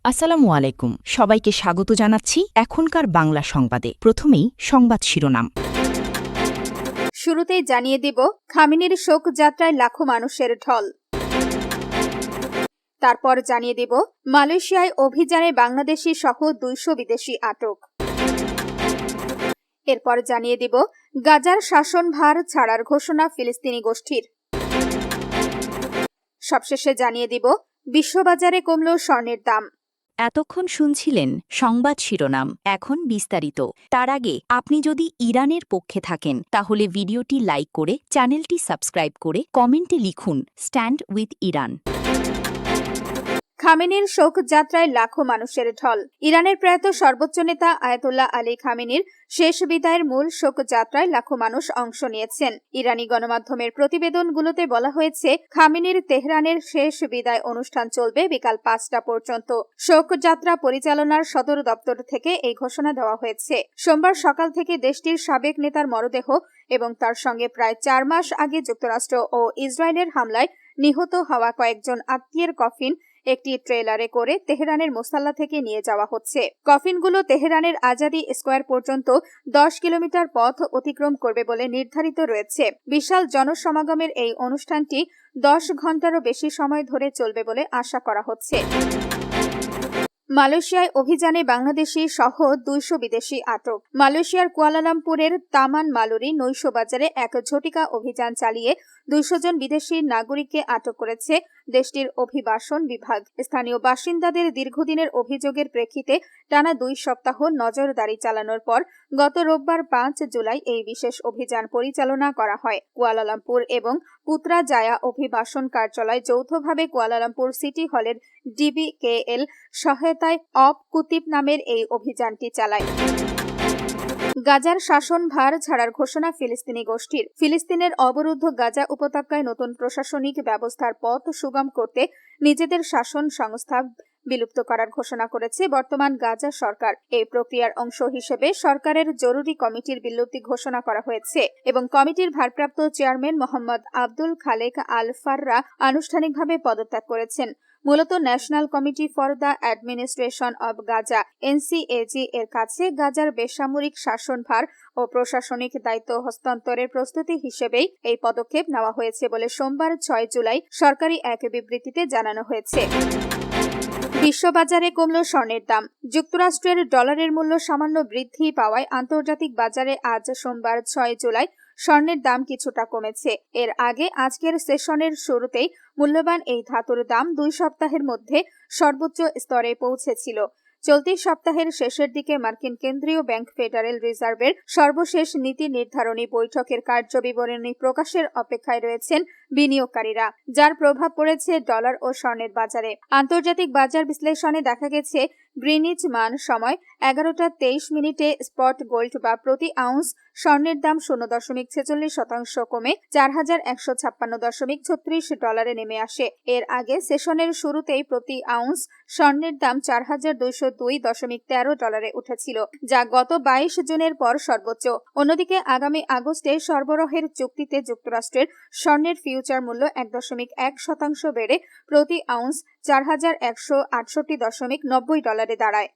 আসসালামু আলাইকুম, সবাইকে স্বাগত জানাচ্ছি এখনকার বাংলা সংবাদে। প্রথমেই সংবাদ শিরোনাম। শুরুতেই জানিয়ে দিব, খামেনির শোক যাত্রায় লাখো মানুষের ঢল। তারপর জানিয়ে দিব, মালয়েশিয়ায় অভিযানে বাংলাদেশি সহ 200 বিদেশি আটক। এরপর জানিয়ে দিব, গাজার শাসনভার ছাড়ার ঘোষণা ফিলিস্তিনি গোষ্ঠীর। সবশেষে জানিয়ে দিব, বিশ্ববাজারে কমল স্বর্ণের দাম। এতক্ষণ শুনছিলেন সংবাদ শিরোনাম, এখন বিস্তারিত। তার আগে আপনি যদি ইরানের পক্ষে থাকেন তাহলে ভিডিওটি লাইক করে চ্যানেলটি সাবস্ক্রাইব করে কমেন্টে লিখুন স্ট্যান্ড উইথ ইরান। খামেনির শোক যাত্রায় লাখো মানুষের ঢল। ইরানের প্রয়াত সর্বোচ্চ নেতা আয়াতুল্লাহ আলী খামেনির শেষ বিদায়ের মূল শোক যাত্রায় লাখো মানুষ অংশ নিয়েছেন। ইরানি গণমাধ্যমের প্রতিবেদনগুলোতে বলা হয়েছে, খামেনির তেহরানের শেষ বিদায় অনুষ্ঠান চলবে বিকাল 5টা পর্যন্ত। শোকযাত্রা পরিচালনার সদর দপ্তর থেকে এই ঘোষণা দেওয়া হয়েছে। সোমবার সকাল থেকে দেশটির সাবেক নেতার মরদেহ এবং তার সঙ্গে প্রায় 4 মাস আগে যুক্তরাষ্ট্র ও ইসরায়েলের হামলায় নিহত হওয়া কয়েকজন আত্মীয়ের কফিন একটি ট্রেলারে করে তেহরানের মোসাল্লা থেকে নিয়ে যাওয়া হচ্ছে। কফিনগুলো তেহরানের আজাদি স্কোয়ার পর্যন্ত 10 কিলোমিটার পথ অতিক্রম করবে বলে নির্ধারিত রয়েছে। বিশাল জনসমাগমের এই অনুষ্ঠানটি 10 ঘন্টারও বেশি সময় ধরে চলবে বলে আশা করা হচ্ছে। মালয়েশিয়ায় অভিযানে বাংলাদেশি সহ 200 বিদেশি আটক। মালয়েশিয়ার কুয়ালালামপুরের তামান মালুরি নৈশবাজারে এক ঝটিকা অভিযান চালিয়ে 200 জন বিদেশি নাগরিককে আটক করেছে দেশটির অভিবাসন বিভাগ। স্থানীয় বাসিন্দাদের দীর্ঘদিনের অভিযোগের প্রেক্ষিতে টানা 2 সপ্তাহ নজরদারি চালানোর পর গত রোববার 5 জুলাই এই বিশেষ অভিযান পরিচালনা করা হয়। কুয়ালালামপুর এবং পুত্রাজায়া অভিবাসন কার্যালয় যৌথভাবে কুয়ালালামপুর সিটি হলের ডিবিকেএল সহায়তায় অব কুতিব নামের এই অভিযানটি চালায়। গাজার শাসনভার ছাড়ার ঘোষণা ফিলিস্তিনি গোষ্ঠীর। ফিলিস্তিনের অবরুদ্ধ গাজা উপত্যকায় নতুন প্রশাসনিক ব্যবস্থার পথ সুগম করতে নিজেদের শাসন সংস্থা বিলুপ্ত করার ঘোষণা করেছে বর্তমান গাজা সরকার। এই প্রক্রিয়ার অংশ হিসেবে সরকারের জরুরি কমিটির বিলুপ্তি ঘোষণা করা হয়েছে এবং কমিটির ভারপ্রাপ্ত chairman Mohammad Abdul Khalek Al Farra আনুষ্ঠানিকভাবে পদত্যাগ করেছেন। মূলত national committee for the administration of Gaza NCAG এর কাছে গাজার বেসামরিক শাসনভার ও প্রশাসনিক দায়িত্ব হস্তান্তরের প্রস্তুতি হিসেবেই এই পদক্ষেপ নেওয়া হয়েছে বলে সোমবার 6 জুলাই সরকারি এক বিবৃতিতে জানানো হয়েছে। বিশ্ববাজারে কমল স্বর্ণের দাম। যুক্তরাষ্ট্রের ডলারের মূল্য সামান্য বৃদ্ধি পাওয়ায় আন্তর্জাতিক বাজারে আজ সোমবার 6 জুলাই স্বর্ণের দাম কিছুটা কমেছে। এর আগে আজকের সেশনের শুরুতেই মূল্যবান এই ধাতুর দাম 2 সপ্তাহের মধ্যে সর্বোচ্চ স্তরে পৌঁছেছিল। চলতি সপ্তাহের শেষের দিকে মার্কিন কেন্দ্রীয় ব্যাংক ফেডারেল রিজার্ভের সর্বশেষ নীতি নির্ধারণী বৈঠকের কার্যবিবরণী প্রকাশের অপেক্ষায় রয়েছেন বিনিয়োগকারীরা, যার প্রভাব পড়েছে ডলার ও স্বর্ণের বাজারে। আন্তর্জাতিক বাজার বিশ্লেষণে দেখা গেছে, গ্রিনিচ মান সময় 11টা 23 মিনিটে স্পট গোল্ড বা প্রতি আউন্স স্বর্ণের দাম 0.46% কমে 4156.36 ডলারে নেমে আসে। এর আগে সেশনের শুরুতেই প্রতি আউন্স স্বর্ণের দাম 4202.13 ডলারে উঠেছিল, যা গত 22 জুনের পর সর্বোচ্চ। অন্যদিকে আগামী আগস্টে সরবরাহের চুক্তিতে যুক্তরাষ্ট্রের স্বর্ণের ফিউচার মূল্য 1.1% বেড়ে প্রতি আউন্স 4168.90 ডলারে দাঁড়ায়।